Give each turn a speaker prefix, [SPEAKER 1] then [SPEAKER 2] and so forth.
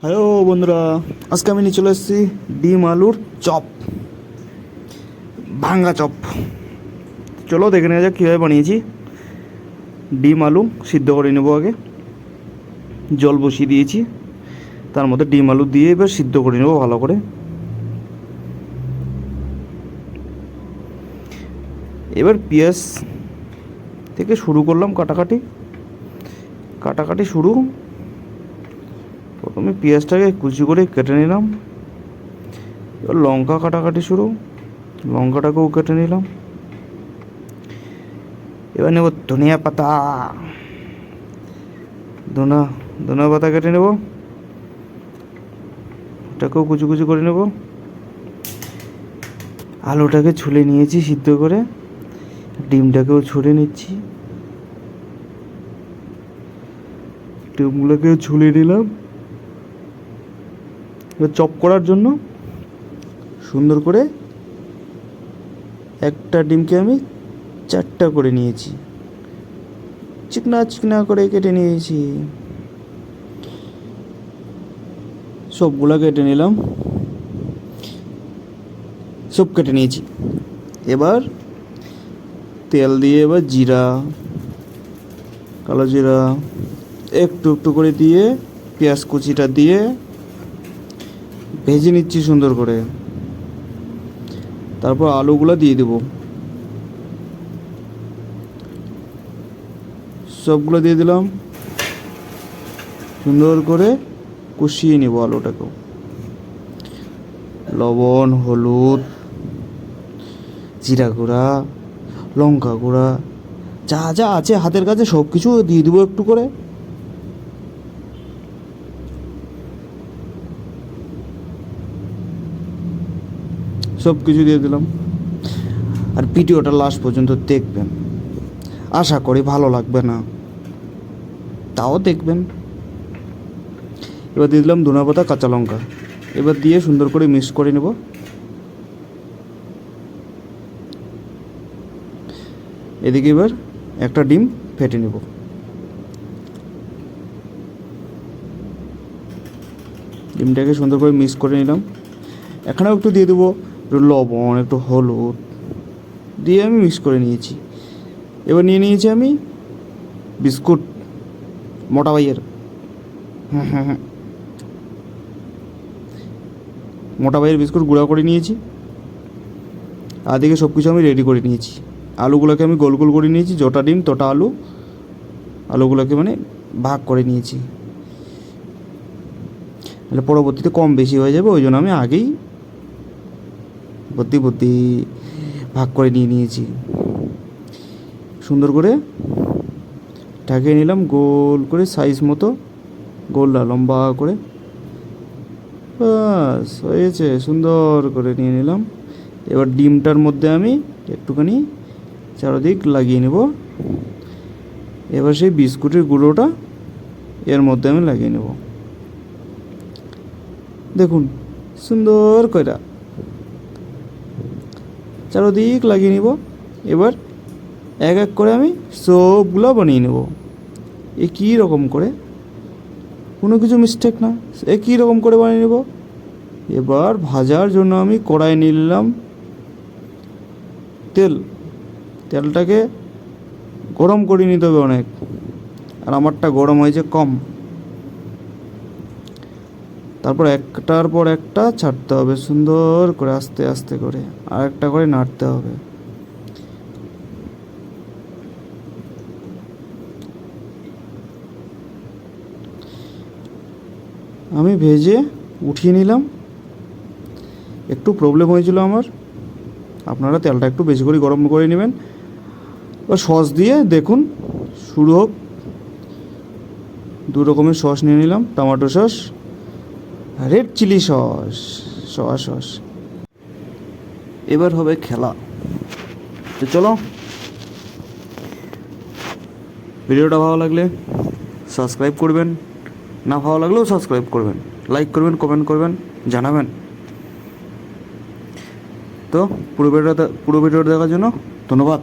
[SPEAKER 1] Hello বন্ধুরা, আজকে আমি নিয়ে চলে এসেছি ডিম আলুর চপ, ভাঙ্গা চপ। চলো দেখে নেওয়া যাক কীভাবে বানিয়েছি। ডিম আলু সিদ্ধ করে নেবো। আগে জল বসিয়ে দিয়েছি, তার মধ্যে ডিম আলু দিয়ে এবার সিদ্ধ করে নেবো ভালো করে। এবার পেঁয়াজ থেকে শুরু করলাম কাটাকাটি শুরু। প্রথমে পেঁয়াজটাকে কুচি করে কেটে নিলাম। এবার লঙ্কা কাটাকাটি শুরু, লঙ্কাটাকেও কেটে নিলাম। এবার নেব ধনিয়া পাতা, ধনিয়া পাতা কেটে নেব, ওটাকেও কুচি কুচি করে নেব। আলুটাকে ছুলে নিয়েছি সিদ্ধ করে, ডিমটাকেও ছুলে নিচ্ছি, ডিমগুলোকেও ছুলে নিলাম। এবার চপ করার জন্য সুন্দর করে একটা ডিমকে আমি চারটা করে নিয়েছি, চিকনা চিকনা করে কেটে নিয়েছি। সবগুলো কেটে নিলাম, সব কেটে নিয়েছি। এবার তেল দিয়ে এবার জিরা, কালো জিরা একটু একটু করে দিয়ে পেঁয়াজ কুচিটা দিয়ে ভেজে নিচ্ছি সুন্দর করে। তারপর আলুগুলো দিয়ে দেবো, সবগুলো দিয়ে দিলাম। সুন্দর করে কষিয়ে নেব আলুটাকেও। লবণ, হলুদ, জিরা গুঁড়া, লঙ্কা গুঁড়া, যা যা আছে হাতের কাছে সব কিছু দিয়ে দেবো একটু করে। সব কিছু দিয়ে দিলাম। আর ভিডিওটা লাস্ট পর্যন্ত দেখবেন, আশা করি ভালো লাগবে না, তাও দেখবেন। এবার দিয়ে দিলাম ধনিয়া পাতা, কাঁচা লঙ্কা। এবার দিয়ে সুন্দর করে মিক্স করে নেব। এদিকে এবার একটা ডিম ফেটে নেব। ডিমটাকে সুন্দর করে মিক্স করে নিলাম। এখানেও একটু দিয়ে দেবো একটু লবণ, একটু হলুদ দিয়ে আমি মিক্স করে নিয়েছি। এবার নিয়ে নিয়েছি আমি বিস্কুট, মোটা ভাইয়ের, মোটা ভাইয়ের বিস্কুট গুঁড়া করে নিয়েছি। আর দিকে সব কিছু আমি রেডি করে নিয়েছি। আলুগুলোকে আমি গোল গোল করে নিয়েছি, যটা ডিম তটা আলুগুলোকে মানে ভাগ করে নিয়েছি। তাহলে পরবর্তীতে কম বেশি হয়ে যাবে, ওই জন্য আমি আগেই বুদ্ধি ভাগ করে নিয়েছি। সুন্দর করে ঢাকিয়ে নিলাম, গোল করে সাইজ মতো গোল লম্বা করে। বাস হয়েছে, সুন্দর করে নিয়ে নিলাম। এবার ডিমটার মধ্যে আমি একটুখানি চারদিক লাগিয়ে নেব। এবার সেই বিস্কুটের গুঁড়োটা এর মধ্যে আমি লাগিয়ে নেব। দেখুন সুন্দর করে চারদিক লাগিয়ে নিব। এবার এক এক করে আমি সবগুলো বানিয়ে নেব। কী রকম করে, কোনো কিছু মিস্টেক না, কী রকম করে বানিয়ে নেব। এবার ভাজার জন্য আমি কড়াই নিলাম তেলটাকে গরম করে নিতে হবে অনেক, আর আমারটা গরম হয়েছে কম। তারপর একটার পর একটা ছাড়তে হবে সুন্দর করে, আস্তে আস্তে করে আর একটা করে নাড়তে হবে। আমি ভেজে উঠিয়ে নিলাম। একটু প্রবলেম হয়েছিল আমার, আপনারা তেলটা একটু বেশি করে গরম করে নেবেন। এবার সস দিয়ে দেখুন শুরু হোক। দু রকমের সস নিয়ে নিলাম, tomato sauce, red chilli sauce, soya sauce. এবার হবে খেলা। তো চলো, ভিডিওটা ভালো লাগলে সাবস্ক্রাইব করবেন, না ভালো লাগলেও সাবস্ক্রাইব করবেন, লাইক করবেন, কমেন্ট করবেন, জানাবেন। তো পুরো ভিডিওটা দেখার জন্য ধন্যবাদ।